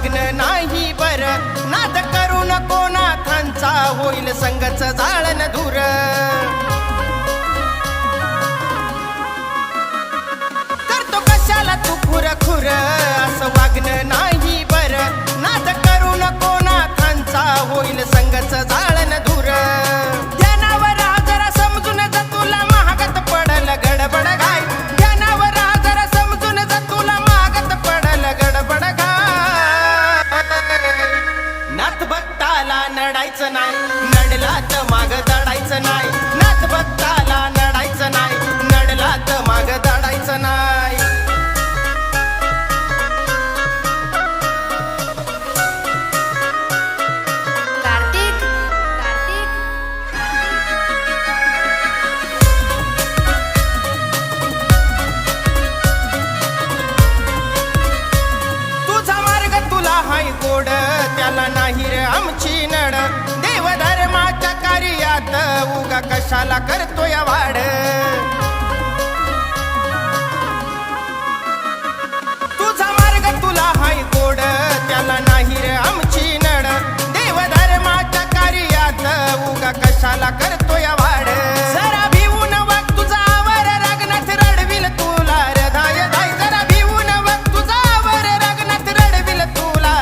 वागणं नाही बरं, नाद करू नको नाथांचा होईल संगच जाळन दूर. करतो कशाला तू खुर खुर, असं वागणं नाही बरं, नाद करू नको नाथांचा होईल संगच जाळन दूर. ध्यानावर जरा समजून जा तुला महागत पडल गडबड घाय, ध्यानावर जरा समजून जा तुला महागत पडल गडबड घाय. नाथ भक्ताला नडायचं नाही, नडला तर माग दडायचं नाही. नाथ भक्ताला नडायचं नाही, नडला तर माग दडायचं नाही. गोड त्याला नाही रे आमची नड, देव धर्माच्या कार्यात उगा कशाला करतोय वाढ. तुझा मार्ग तुला हाय गोड त्याला नाही रे आमची नड, देव धर्माच्या कार्यात उगा कशाला करतोय वाढ. जरा भिवून वाग तुझा आवर रागनाथ रडविल तुला हृदय धाय, जरा भिवून वाग तुझा आवर रागनाथ रडविल तुला.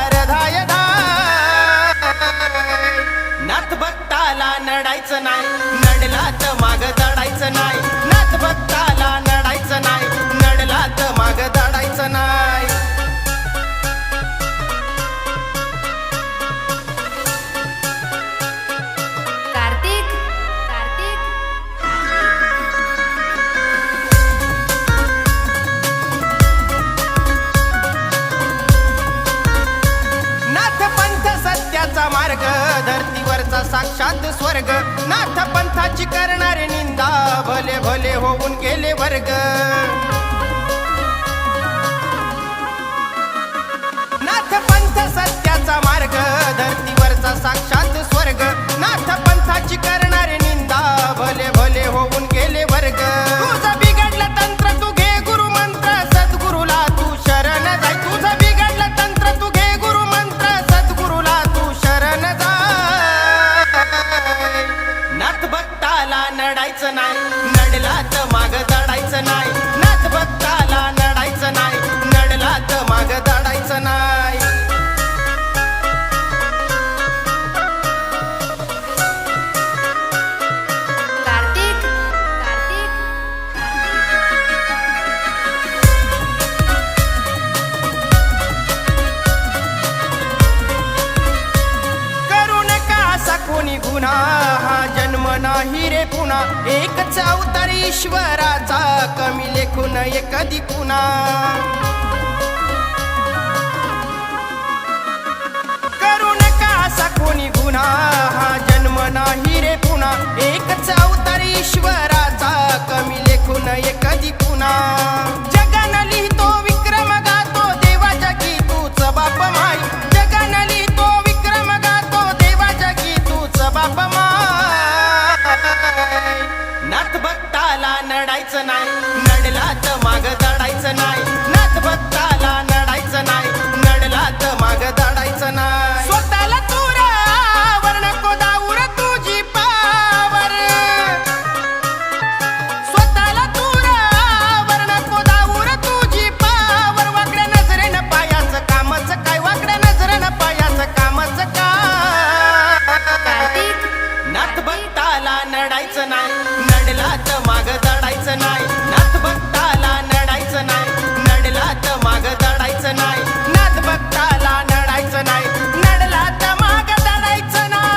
नाथ भक्ताला नडायचं नाही, नडला तर माग दडायचं नाही. नाथ भक्ताला नडायचं नाही, नडला तर माग दडायचं नाही. नाथ पंथ सत्याचा मार्ग, धरतीवरचा साक्षात स्वर्ग. नाथ पंथाची करणारे निंदा, भले भले होऊन गेले वर्ग. नाथ पंथ सत्याचा मार्ग, धरतीवरचा साक्षात स्वर्ग. नाथ पंथाची करणारे निंदा, भले भले होऊन गेले वर्ग. तुझं बिघडलं तंत्र तू घे गुरु मंत्र, सद्गुरुला तू शरण जाय. तुझं बिघडलं तंत्र तू घे गुरु मंत्र, सद्गुरुला तू शरण जाय. नाथ भक्ताला नडायचं नाही, नडला तर माग दडायचं नाही. नाथ भक्ताला नडायचं नाही, नडला तर माग दडायचं नाही. कोणी गुन्हा हा जन्म नाही रे पुन्हा, एकच अवतार ईश्वराचा कमी लेखून कधी पुन्हा. करू नका असा कोणी गुन्हा हा जन्म नाही रे पुन्हा, एकच अवतार ईश्वराचा कमी लेखून कधी पुन्हा. जगानं लिहितो विक्रम गातो देवाच्या की तूच बाप माय, जगानं लिहितो विक्रम गातो देवाच्या की तूच बाप माय. नाथ भक्ताला नडायचं नाही, नडला तर माग दडायचं नाही. नाथ भक्ताला नडायचं नाही, नडला तर माग दडायचं नाही. स्वतःला तूर आवर नको दाऊर तुझी पावर, स्वतःला तूर आवर नको दाऊर तुझी पावर. वाकड्या नजरेनं पायाचं कामचं काय, वाकड्या नजरेनं पायाचं कामचं काय. नाथ भक्ताला नडायचं नाही, नडला तर माग दडायचं नाही. नाथ भक्ताला नडायचं नाही, नडला तर माग दडायचं नाही. नाथ भक्ताला नडायचं नाही, नडला तर माग दडायचं नाही.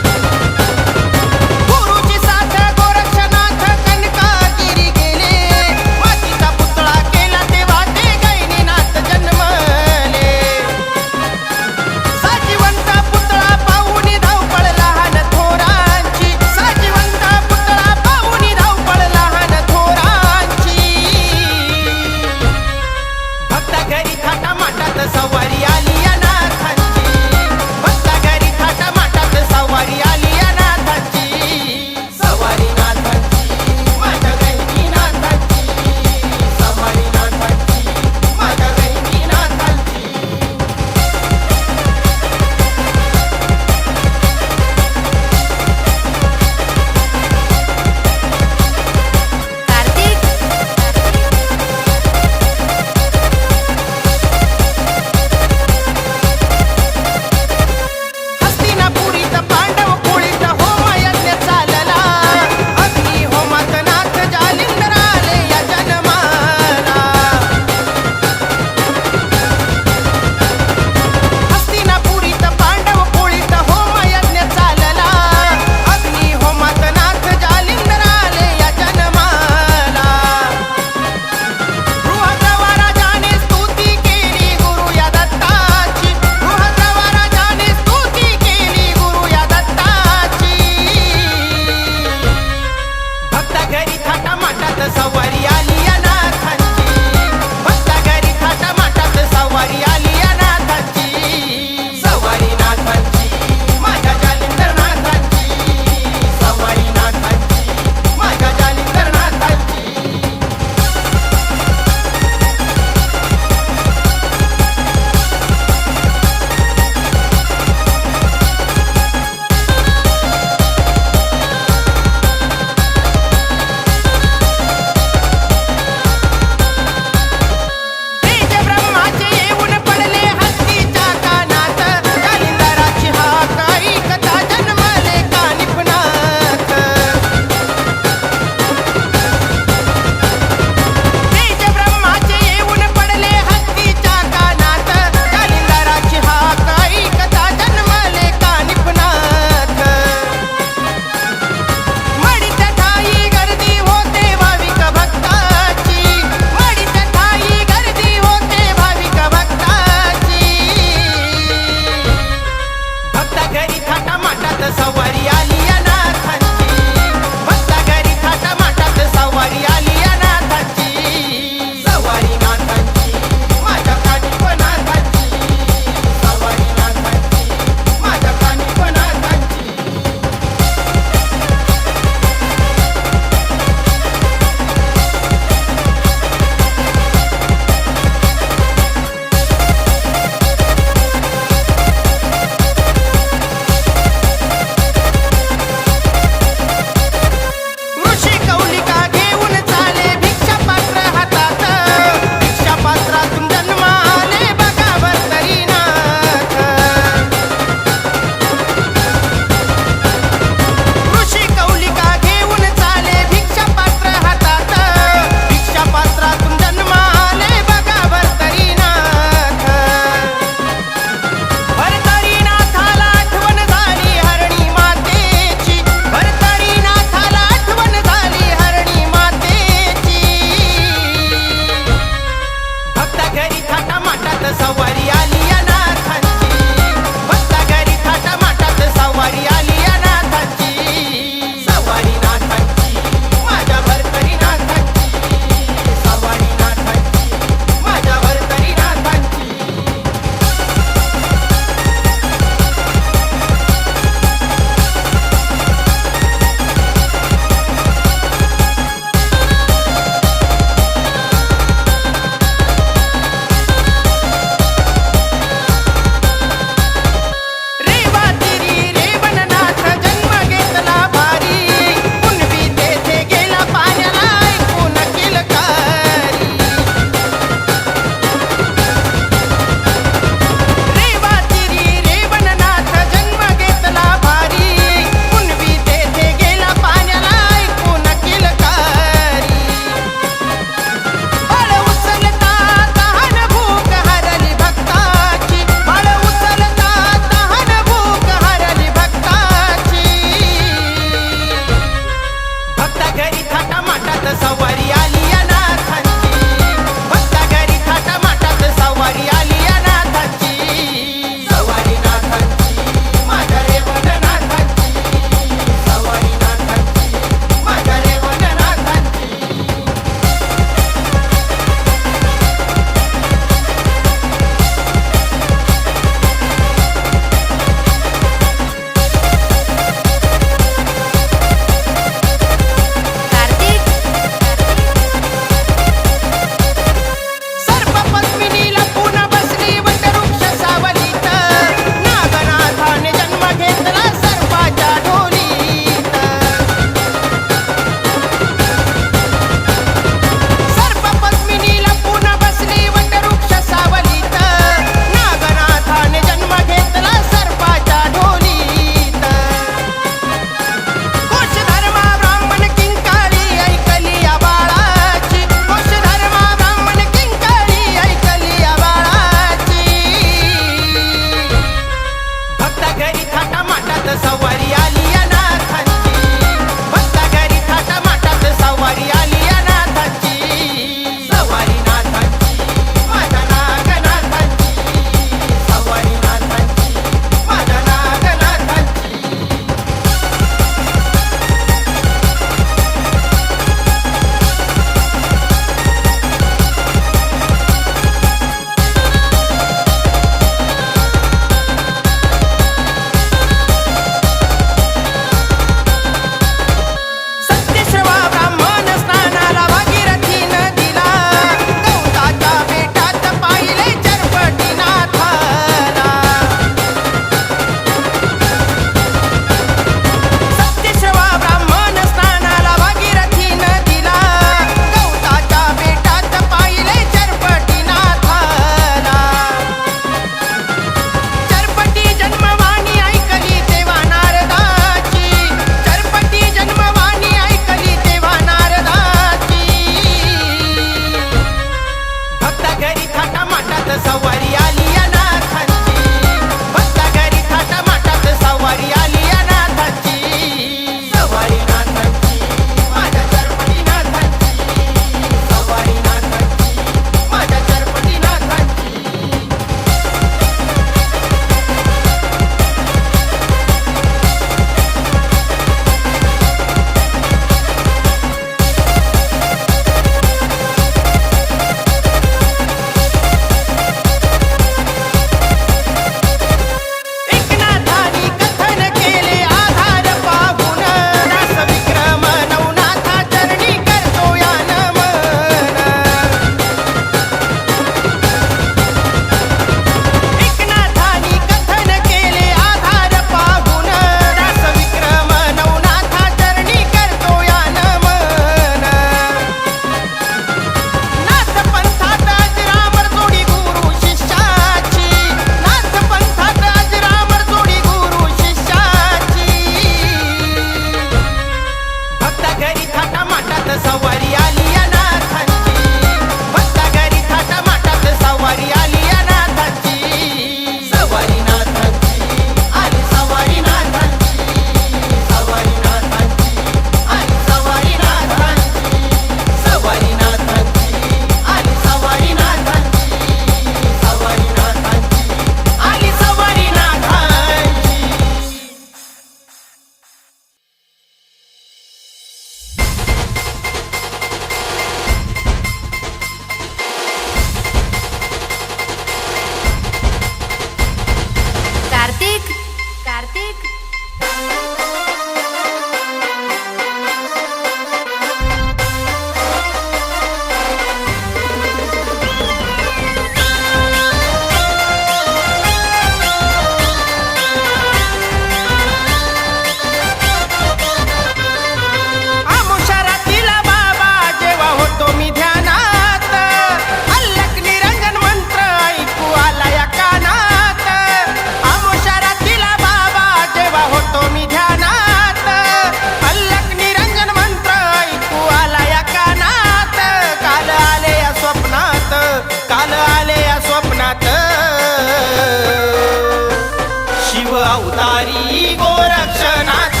अवतारी गोरक्षनाथ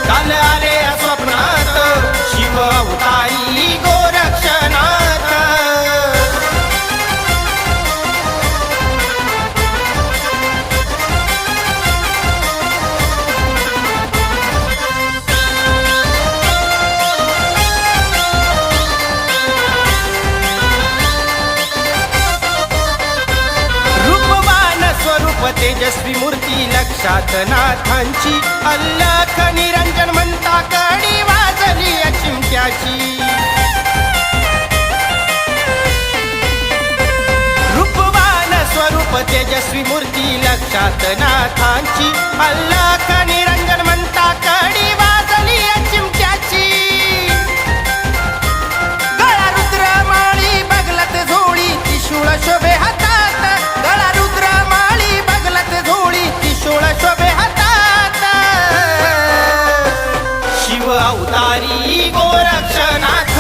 काल आले स्वप्नात शिव अवतारी गोरक्षनाथ तेजस्वी मूर्ती लक्षात नाथांची अल्लख निरंजन म्हणता कडी वाजली चिमट्याची रूपवान स्वरूप तेजस्वी मूर्ती लक्षात नाथांची अल्लख निरंजन म्हणता कडी वाजली चिमट्याची गळा रुद्रमाळी बगलत झोळी त्रिशूळ शोभे हातात गळा रुद्रमाळी झोळी त्रिशूळ शोभे हातात शिव अवतारी गोरक्षनाथ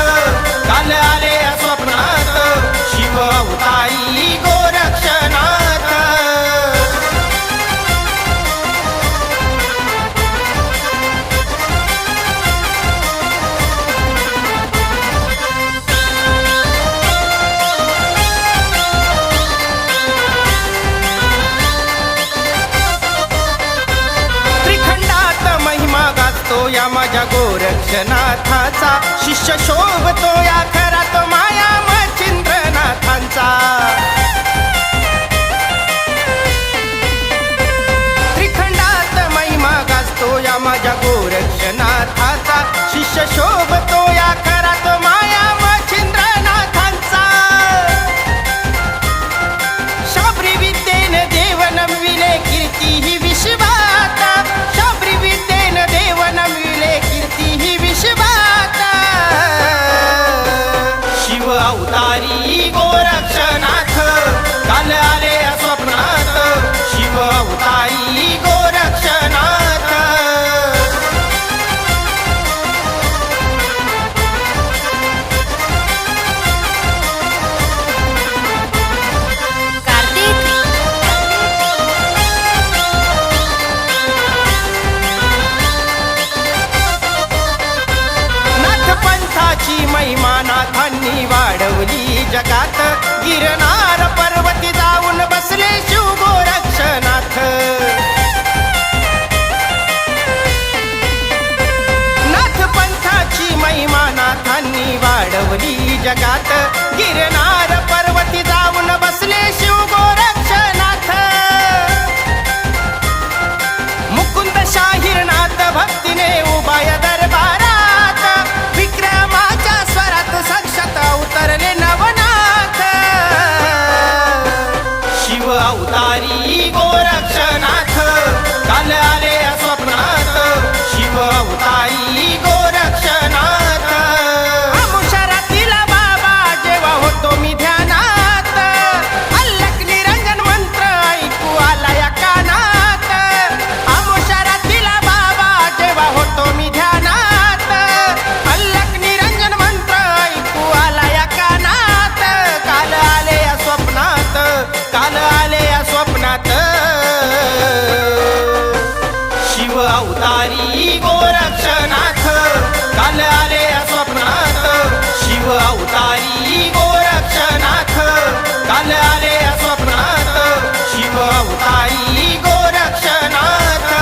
काल आले स्वप्नात शिव अवतारी गोरक्षनाथ या माझ्या गोरक्षनाथाचा शिष्य शोभतो या खरात माया मच्छिंद्रनाथांचा त्रिखंडात महिमा गाजतो या माझ्या गोरक्षनाथाचा शिष्य शोभतो या खरात माया मच्छिंद्रनाथांचा शाबरी विद्येने देव नमविले कीर्ती ही विश्वात शाबरी विद्येने देव नमविले कीर्ती ही विश्वात शिव अवतारी गोरक्षनाथ काल आले स्वप्नात शिव अवतारी गोरक्षनाथ महिमा नाथांनी वाढवली जगात गिरनार पर्वती जाऊन बसले शिव गोरक्षनाथ नाथ पंथाची महिमा नाथांनी वाढवली जगात गिरनार पर्वती जाऊन बसले शिव गोरक्षनाथ मुकुंद शाहीरनाथ भक्तीने उभाय दरबारात विक्रमाच्या स्वरात साक्षात अवतरले नवनाथ शिव अवतारी गोरक्षनाथ काल आले स्वप्नात शिव अवतारी गोरक्षनाथ अमुशरातील बाबा जेव्हा होतो मी ध्यानात अल्लख निरंजन मंत्र ऐकू आला या कानात अमुशरातील बाबा जेव्हा होतो मी ध्यानात अल्लख निरंजन मंत्र ऐकू आला या कानात काल आले या स्वप्नात काल आले या स्वप्नात शिव अवतारी गोरक्षनाथ काल आले या स्वप्नात शिव अवतारी गोरक्षनाथ काल आले या स्वप्नात शिव अवतारी गोरक्षनाथ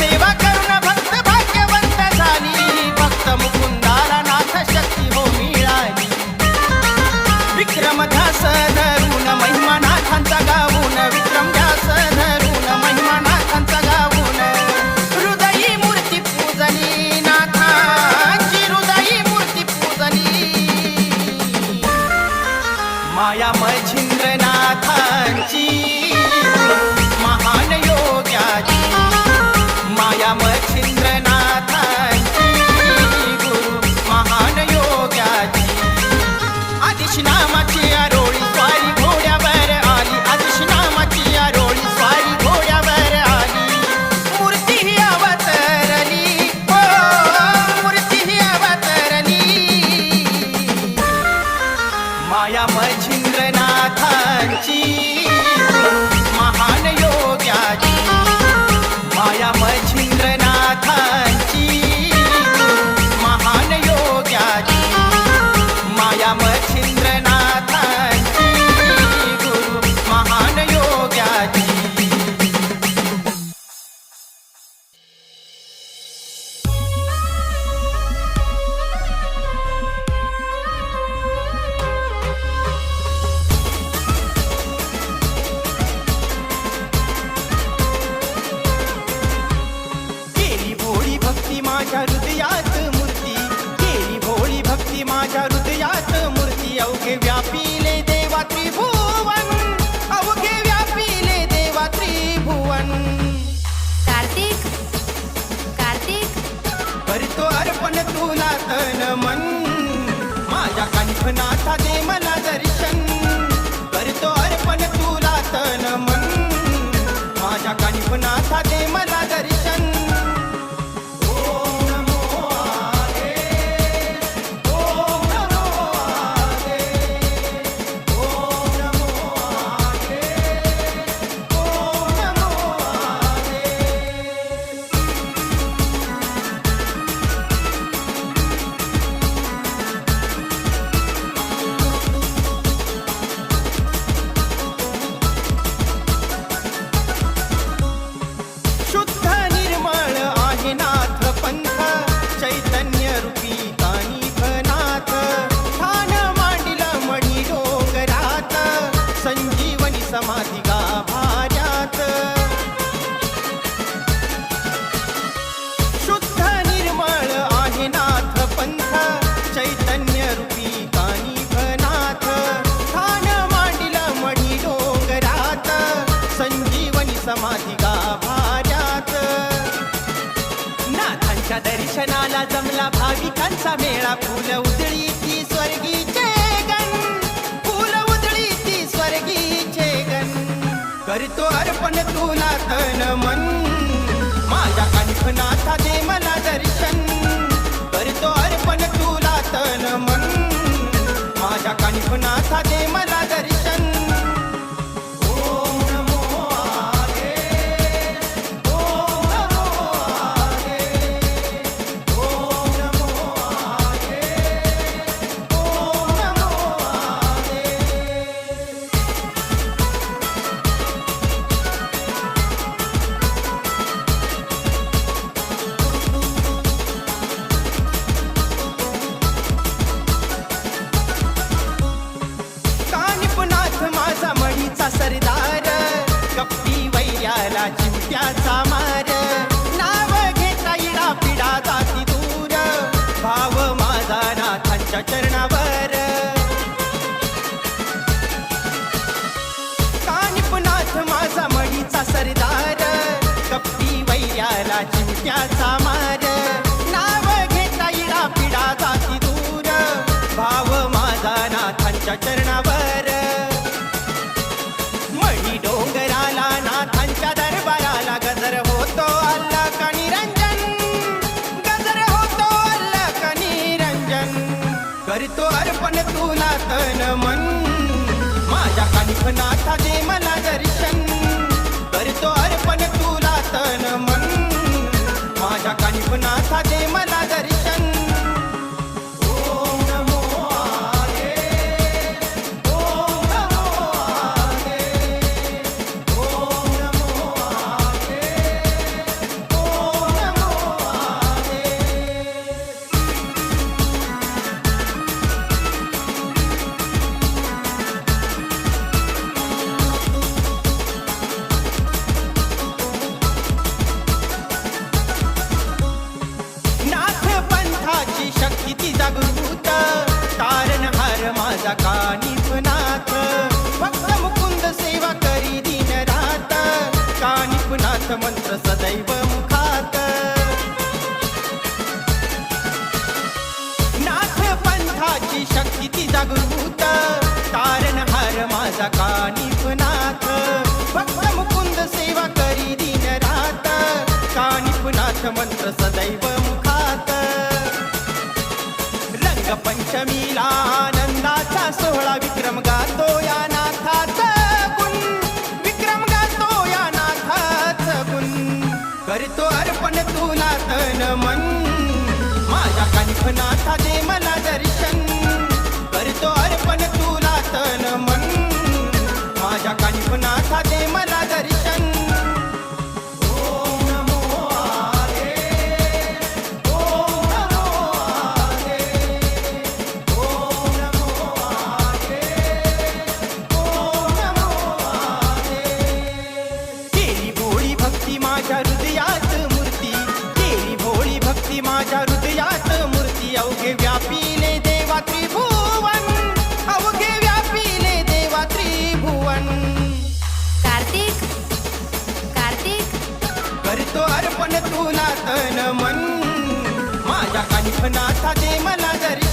सेवा करून भक्त भाग्यवंत झाली, भक्त मुकुंदाला नाथ शक्ती हो मिळाली. विक्रम ध्यास धरून महिमा नाथांचा गाऊन, विक्रम ध्यास धरून महिमा नाथांचा गाऊन, हृदयी मूर्ती पूजली नाथांची, हृदयी मूर्ती पूजली. माया मच्छिंद्रनाथांची महान योग्याची, माया मच्छिंद्रनाथांची गुरु महान योग्याची. आदिश नामाची आरोळी स्वारी घोड्यावर आली, आदिश नामाची आरोळी स्वारी घोड्यावर आली. मूर्ती ही अवतरली, हो मूर्ती ही अवतरली. माया मच्छिंद्रनाथांची महान योग्याची, माया मच्छिंद्रनाथांची महान योग्याची, माया मच्छिंद्रनाथांची गुरु महान योग्याची. केली भोळी भक्ती माझ्या हृदयात मूर्ती, केली भोळी भक्ती माझ्या हृदयात मूर्ती. अवघे व्यापिले देवा त्रिभुवन, अवघे व्यापिले देवा त्रिभुवन. कार्तिक कार्तिक करतो अर्पण तुला तन मन, माझ्या कंठनाथा दे मला दर्शन. करतो अर्पण तुला तन मन, माझ्या कंठनाथा दे मला दर्शन. ओम नमो आगे, ओम नमो आगे, ओम नमो आगे, ओम नमो आगे. शुद्ध निर्मळ आहे नाथ पंथ, चैतन्य रूपी कानिफनाथ. ठाण मांडिला मणी डोंगरात, संजीवनी समाधी गाभाऱ्यात. शुद्ध निर्मळ आहे नाथ पंथ, चैतन्य रूपी कानिफनाथ. ठाण मांडिला मणी डोंगरात, संजीवनी समाधी गाभाऱ्यात. नाथांच्या दर्शनाला जमला भाविकांचा मेळा, फुल उधळी ती स्वर्गीचे गण, फुल उधळी ती स्वर्गीचे गण. करतो अर्पण तुला तन मन, माझ्या कंठनाथा दे मला दर्शन. करतो अर्पण तुला तन मन, माझ्या कंठनाथा दे मला दर्शन. ओम नमो आगे, ओम नमो आगे, ओम नमो आगे, ओम नमो आगे. कानिपनाथ माझा मणीचा सरदार, कपटी वैर्याला चिमट्याचा मार. नाव घेता इडा पिडा जाती दूर, भाव माझा नाथांच्या चरणावर. कानिपनाथ माझा मणीचा सरदार, कपटी वैर्याला चिमट्याचा मार. नाव घेता इडा पिडा जाती दूर, भाव माझा नाथांच्या चरणावर. मणी डोंगराला नाथांच्या दरबाराला गजर होतो अल्लक निरंजन, गजर होतो अल्लक निरंजन. करतो अर्पण तुला तन मन, माझ्या कंठनाथा दे मला दर्शन. करतो अर्पण तुला तन मन, माझ्या कंठनाथा दे मला दर्शन. ओम नमो आगे, ओम नमो आगे, ओम नमो आगे, ओम कानिफनाथ मंत्र सदैव मुखात नाथ पंथाची शक्ती ती जागृत तारणहार माझा कानिफनाथ भक्त मुकुंद सेवा करी दिन रात कानिफनाथ मंत्र सदैव मुखात रंगपंचमीला आनंदाचा सोहळा विक्रम गातो या नाथाचा गुण विक्रम गातो या नाथाचा गुण करतो अर्पण तुला तन मन माझ्या कानिफनाथा दे मला दर्शन करतो अर्पण तुला तन मन माझ्या कानिफनाथा दे मला दर्शन ओम नमो हरे ओम नमो हरे ओम नमो हरे ओम नमो हरे केली भोळी भक्ती माझ्या हृदयात मूर्ती केली भोळी भक्ती माझ्या हृदयात मूर्ती अवघे व्यापिले देवा त्रिभुवन अवघे व्यापिले देवा त्रिभुवन कार्तिक कार्तिक करतो अर्पण तुला तन मन माझ्या कानिफनाथा दे मला दर्शन